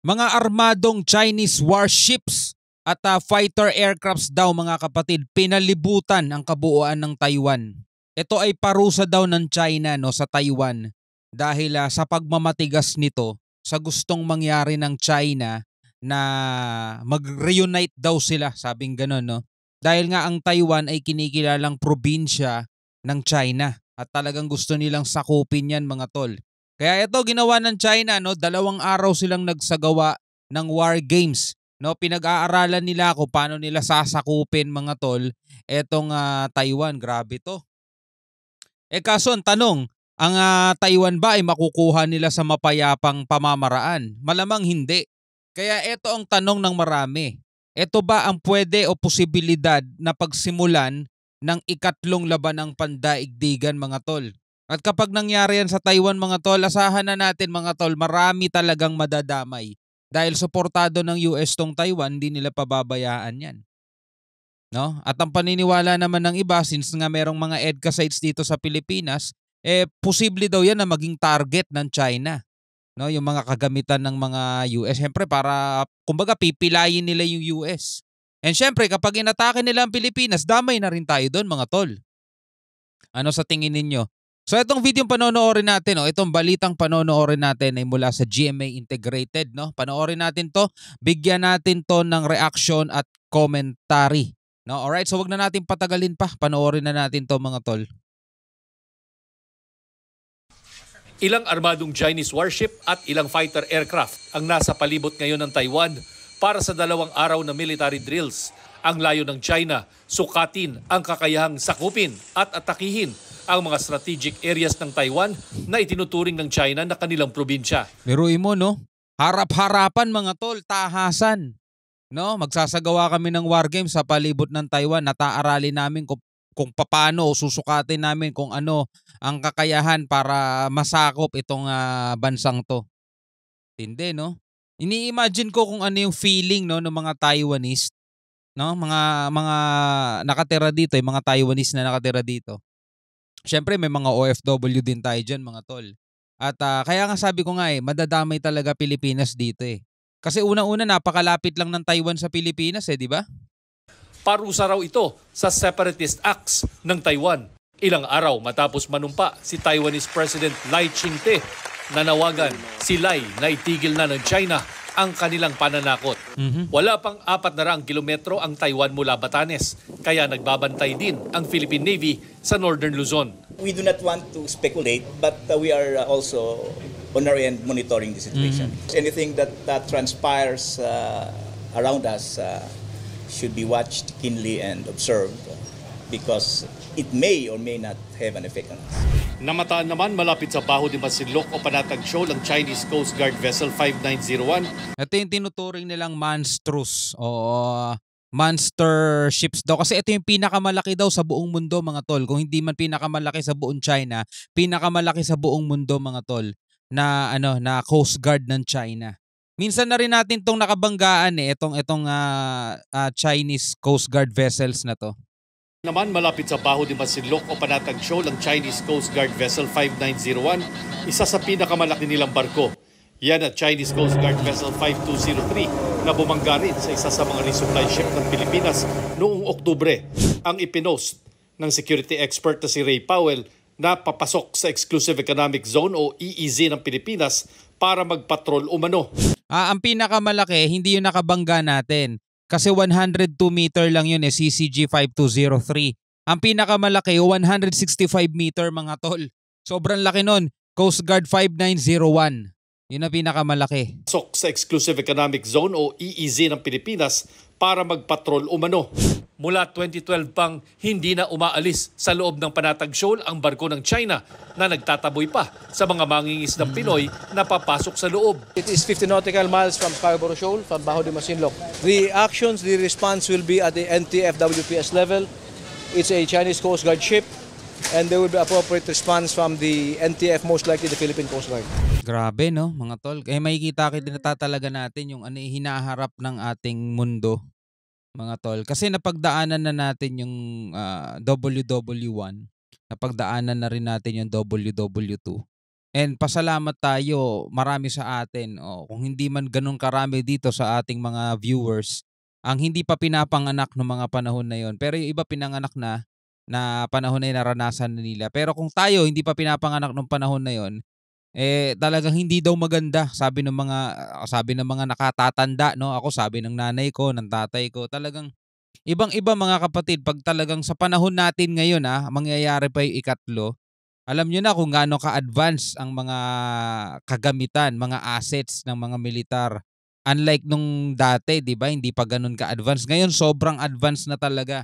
Mga armadong Chinese warships at fighter aircrafts daw mga kapatid, pinalibutan ang kabuuan ng Taiwan. Ito ay parusa daw ng China sa Taiwan dahil sa pagmamatigas nito sa gustong mangyari ng China na mag-reunite daw sila, sabing gano'n, no? Dahil nga ang Taiwan ay kinikilalang probinsya ng China at talagang gusto nilang sakupin yan mga tol. Kaya ito ginawa ng China, 2 araw silang nagsagawa ng war games. Pinag-aaralan nila kung paano nila sasakupin mga tol etong Taiwan. Grabe to. Kaso ang tanong, ang Taiwan ba ay makukuha nila sa mapayapang pamamaraan? Malamang hindi. Kaya ito ang tanong ng marami. Ito ba ang pwede o posibilidad na pagsimulan ng ikatlong labanang pandaigdigan mga tol? At kapag nangyari yan sa Taiwan mga tol, asahan na natin mga tol, marami talagang madadamay. Dahil suportado ng US tong Taiwan, hindi nila pababayaan yan. No? At ang paniniwala naman ng iba, since nga merong mga EDCA sites dito sa Pilipinas, posible daw yan na maging target ng China. No? Yung mga kagamitan ng mga US. Siyempre para, kumbaga pipilayin nila yung US. And siyempre kapag inatake nila ang Pilipinas, damay na rin tayo doon mga tol. Ano sa tingin ninyo? So itong video panonoorin natin, itong balitang panonoorin natin ay mula sa GMA Integrated. Panoorin natin to, bigyan natin to ng reaction at commentary. Alright, so wag na natin patagalin pa, panoorin na natin to mga tol. Ilang armadong Chinese warship at ilang fighter aircraft ang nasa palibot ngayon ng Taiwan para sa 2 araw na military drills. Ang layo ng China, sukatin ang kakayahang sakupin at atakihin ang mga strategic areas ng Taiwan na itinuturing ng China na kanilang probinsya. Biruin mo, harap-harapan mga tol, tahasan. Magsasagawa kami ng war games sa palibot ng Taiwan. Nataaralin namin kung paano o susukatin namin kung ano ang kakayahan para masakop itong bansang to. Hindi, Ini-imagine ko kung ano yung feeling ng mga Taiwanese, mga nakatira dito, yung mga Taiwanese na nakatira dito. Siyempre may mga OFW din tayo dyan mga tol. At kaya nga sabi ko nga madadamay talaga Pilipinas dito Kasi una-una napakalapit lang ng Taiwan sa Pilipinas di ba? Parusa raw ito sa separatist acts ng Taiwan. Ilang araw matapos manumpa si Taiwanese President Lai Ching-te, nanawagan si Lai na itigil na ng China ang kanilang pananakot. Wala pang 400 kilometro ang Taiwan mula Batanes, kaya nagbabantay din ang Philippine Navy sa Northern Luzon. We do not want to speculate, but we are also on our end monitoring the situation. Anything that transpires around us should be watched keenly and observed because it may or may not have an effect on us. Namataan naman malapit sa Baho de Masinloc o Panatag Shoal ang Chinese Coast Guard Vessel 5901. Ito yung tinuturing nilang monstrous o monster ships daw. Kasi ito yung pinakamalaki daw sa buong mundo mga tol. Kung hindi man pinakamalaki sa buong China, pinakamalaki sa buong mundo mga tol na na Coast Guard ng China. Minsan na rin natin tong nakabanggaan itong Chinese Coast Guard vessels na to. Naman malapit sa Baho de Masinloc o Panatag Shoal ang Chinese Coast Guard Vessel 5901, isa sa pinakamalaki nilang barko. Yan at Chinese Coast Guard Vessel 5203 na bumangga rin sa isa sa mga resupply ship ng Pilipinas noong Oktubre. Ang ipinost ng security expert na si Ray Powell na papasok sa Exclusive Economic Zone o EEZ ng Pilipinas para magpatrol umano. Ang pinakamalaki, hindi yung nakabangga natin. Kasi 102 meter lang yun CCG 5203. Ang pinakamalaki 165 meter mga tol. Sobrang laki nun. Coast Guard 5901. Yun ang pinakamalaki. Pasok sa Exclusive Economic Zone o EEZ ng Pilipinas para magpatrol umano. Mula 2012 pang hindi na umaalis sa loob ng Panatag Shoal ang barko ng China na nagtataboy pa sa mga mangingis ng Pinoy na papasok sa loob. It is 50 nautical miles from Scarborough Shoal, from Baho de Masinloc. The actions, the response will be at the NTF-WPS level. It's a Chinese Coast Guard ship and there will be appropriate response from the NTF, most likely the Philippine Coast Guard. Grabe mga tol. Makikita talaga natin yung hinaharap ng ating mundo. Mga tol. Kasi napagdaanan na natin yung WW1. Napagdaanan na rin natin yung WW2. And pasalamat tayo, marami sa atin. Kung hindi man ganun karami dito sa ating mga viewers, ang hindi pa pinapanganak ng mga panahon na yon. Pero yung iba pinanganak na panahon na yun, naranasan na nila. Pero kung tayo hindi pa pinapanganak ng panahon na yon, talagang hindi daw maganda, sabi ng mga nakatatanda, no? Ako sabi ng nanay ko, ng tatay ko, talagang ibang-iba mga kapatid pag talagang sa panahon natin ngayon mangyayari pa yung ikatlo. Alam niyo na kung gaano ka-advance ang mga kagamitan, mga assets ng mga militar. Unlike nung dati, 'di ba? Hindi pa ganoon ka-advance. Ngayon sobrang advance na talaga.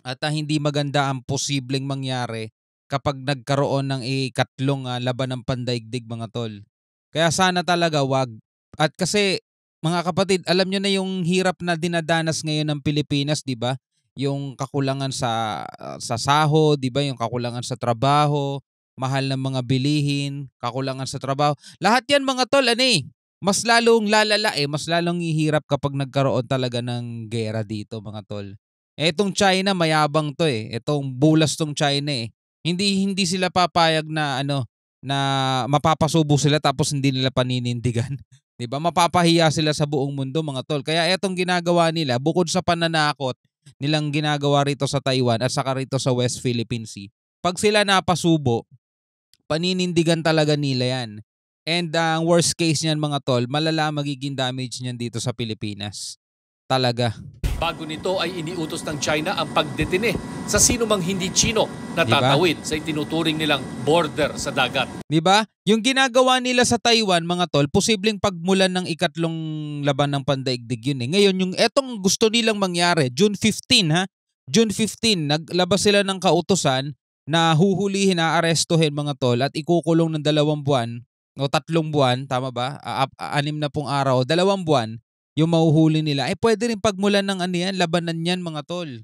At hindi maganda ang posibleng mangyari kapag nagkaroon ng ikatlong laban ng pandaigdig, mga tol. Kaya sana talaga wag. At kasi mga kapatid, alam nyo na yung hirap na dinadanas ngayon ng Pilipinas, 'di ba? Yung kakulangan sa sahod, 'di ba? Yung kakulangan sa trabaho, mahal ng mga bilihin, kakulangan sa trabaho. Lahat 'yan mga tol, mas lalong lalala mas lalong ihirap kapag nagkaroon talaga ng gera dito, mga tol. Etong China mayabang 'to Etong bulas tong China Hindi hindi sila papayag na na mapapasubo sila tapos hindi nila paninindigan. 'Di ba? Mapapahiya sila sa buong mundo, mga tol. Kaya etong ginagawa nila bukod sa pananakot nilang ginagawa rito sa Taiwan at saka rito sa West Philippine Sea, pag sila napasubo, paninindigan talaga nila 'yan. And ang worst case niyan, mga tol, malala magiging damage niyan dito sa Pilipinas. Talaga. Bago nito ay iniutos ng China ang pagdetine sa sinumang hindi Chino na Diba? tatawid sa itinuturing nilang border sa dagat. 'Di ba? Yung ginagawa nila sa Taiwan, mga tol, posibleng pagmulan ng ikatlong laban ng pandaigdig yun Ngayon, yung etong gusto nilang mangyari, June 15 June 15, naglabas sila ng kautusan na huhulihin, aarestuhin, mga tol, at ikukulong ng 2 buwan o 3 buwan, tama ba? 6 na pong araw, 2 buwan yung mahuhuli nila. Pwede rin pagmulan ng labanan yan, mga tol.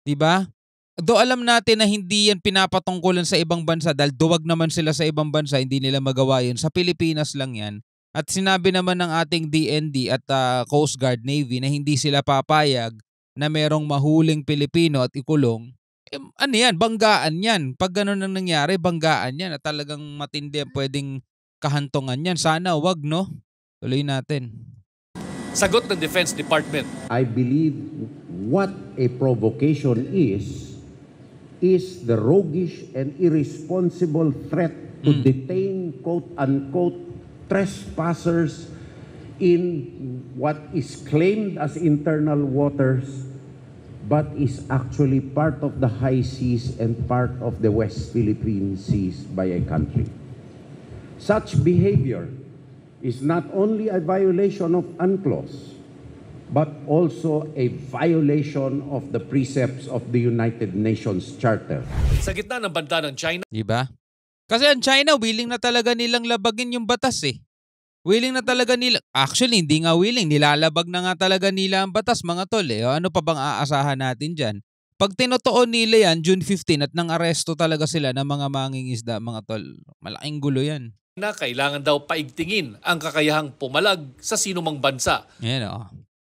'Di ba? Do alam natin na hindi yan pinapatungkulan sa ibang bansa dahil duwag naman sila sa ibang bansa, hindi nila magawa yun. Sa Pilipinas lang yan. At sinabi naman ng ating DND at Coast Guard, Navy na hindi sila papayag na merong mahuling Pilipino at ikulong. Banggaan yan. Pag gano'n ang nangyari, banggaan yan. At talagang matindi ang pwedeng kahantungan yan. Sana wag, no? Tuloy natin. Sagot ng Defense Department. I believe what a provocation is the roguish and irresponsible threat to detain quote-unquote trespassers in what is claimed as internal waters but is actually part of the high seas and part of the West Philippine Seas by a country. Such behavior is not only a violation of UNCLOS, but also a violation of the precepts of the United Nations Charter. Sa gitna ng banta ng China, Diba? Kasi ang China, willing na talaga nilang labagin yung batas Willing na talaga nila. Actually, hindi nga willing. Nilalabag na nga talaga nila ang batas, mga tol. Ano pa bang aasahan natin dyan? Pag tinutuon nila yan, June 15, at nang aresto talaga sila ng mga mangingisda, mga tol, malaking gulo yan. na kailangan daw paigtingin ang kakayahang pumalag sa sinumang bansa. Yan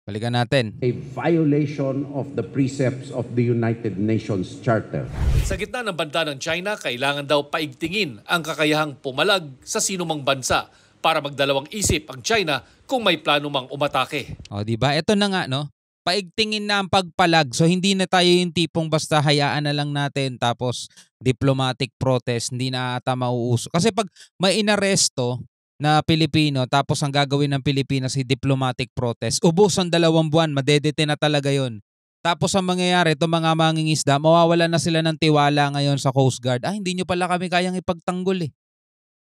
balikan natin. A violation of the precepts of the United Nations Charter. Sa gitna ng banta ng China, kailangan daw paigtingin ang kakayahang pumalag sa sinumang bansa para magdalawang isip ang China kung may plano mang umatake. Diba? Ito na nga, no? Paigtingin na ang pagpalag. So hindi na tayo yung tipong basta hayaan na lang natin tapos diplomatic protest, hindi na ata mauuso. Kasi pag may inaresto na Pilipino tapos ang gagawin ng Pilipinas ay diplomatic protest, ubos ang 2 buwan, madedete na talaga yon. Tapos ang mangyayari, itong mga mangingisda, mawawala na sila ng tiwala ngayon sa Coast Guard. Hindi nyo pala kami kayang ipagtanggol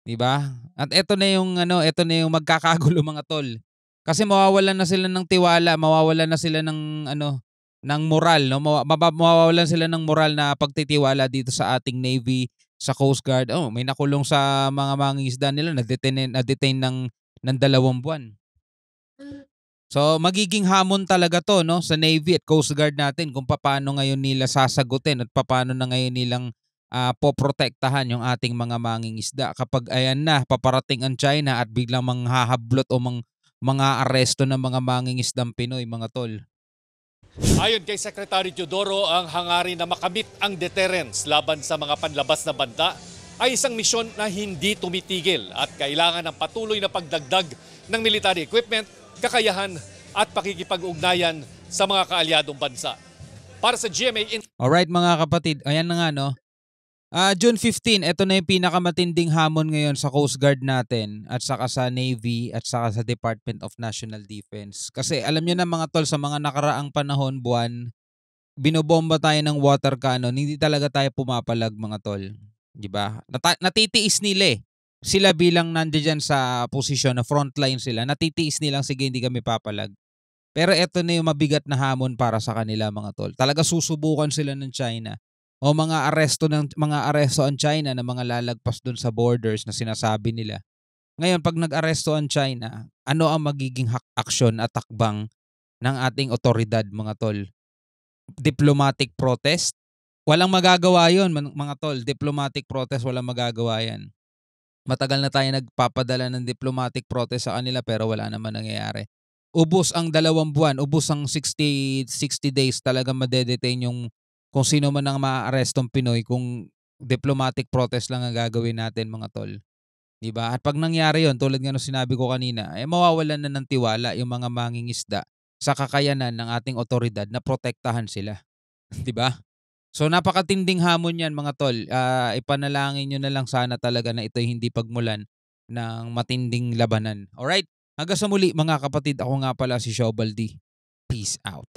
Diba? At ito na yung magkakagulo, mga tol. Kasi mawawalan na sila ng tiwala, mawawalan na sila ng ng moral, no? Mawawalan sila ng moral na pagtitiwala dito sa ating Navy, sa Coast Guard. May nakulong sa mga mangingisda nila, na-detain ng 2 buwan. So magiging hamon talaga 'to, no, sa Navy at Coast Guard natin kung paano ngayon nila sasagutin at paano na ngayon nilang poprotektahan yung ating mga mangingisda kapag ayan na paparating ang China at biglang manghahablot o mga aresto ng mga mangingisdang Pinoy, mga tol. Ayon kay Secretary Teodoro, ang hangarin na makamit ang deterrence laban sa mga panlabas na banta ay isang misyon na hindi tumitigil at kailangan ng patuloy na pagdagdag ng military equipment, kakayahan at pakikipag-ugnayan sa mga kaalyadong bansa. Para sa GMA Alright mga kapatid, ayan na nga no. June 15, ito na yung pinakamatinding hamon ngayon sa Coast Guard natin at saka sa Navy at saka sa Department of National Defense. Kasi alam nyo na mga tol, sa mga nakaraang panahon, buwan, binobomba tayo ng water cannon, hindi talaga tayo pumapalag mga tol. Diba? Natitiis nila eh. Sila bilang nandiyan sa posisyon na frontline sila, natitiis nilang sige hindi kami papalag. Pero ito na yung mabigat na hamon para sa kanila mga tol. Talaga susubukan sila ng China. O mga aresto ang China na mga lalagpas doon sa borders na sinasabi nila. Ngayon, pag nag-aresto ang China, ano ang magiging aksyon at takbang ng ating otoridad, mga tol? Diplomatic protest? Walang magagawa yon mga tol. Diplomatic protest, walang magagawa yan. Matagal na tayo nagpapadala ng diplomatic protest sa kanila pero wala naman nangyayari. Ubus ang 2 buwan, ubus ang 60 days talaga madedetain yung kung sino man ang maaarestong Pinoy kung diplomatic protest lang ang gagawin natin mga tol. Diba? At pag nangyari yon, tulad nga ng sinabi ko kanina, mawawalan na ng tiwala yung mga mangingisda sa kakayanan ng ating otoridad na protektahan sila. Diba? So napakatinding hamon yan mga tol. Ipanalangin nyo na lang sana talaga na ito'y hindi pagmulan ng matinding labanan. Alright? Hanggang sa muli mga kapatid, ako nga pala si Shobaldi. Peace out.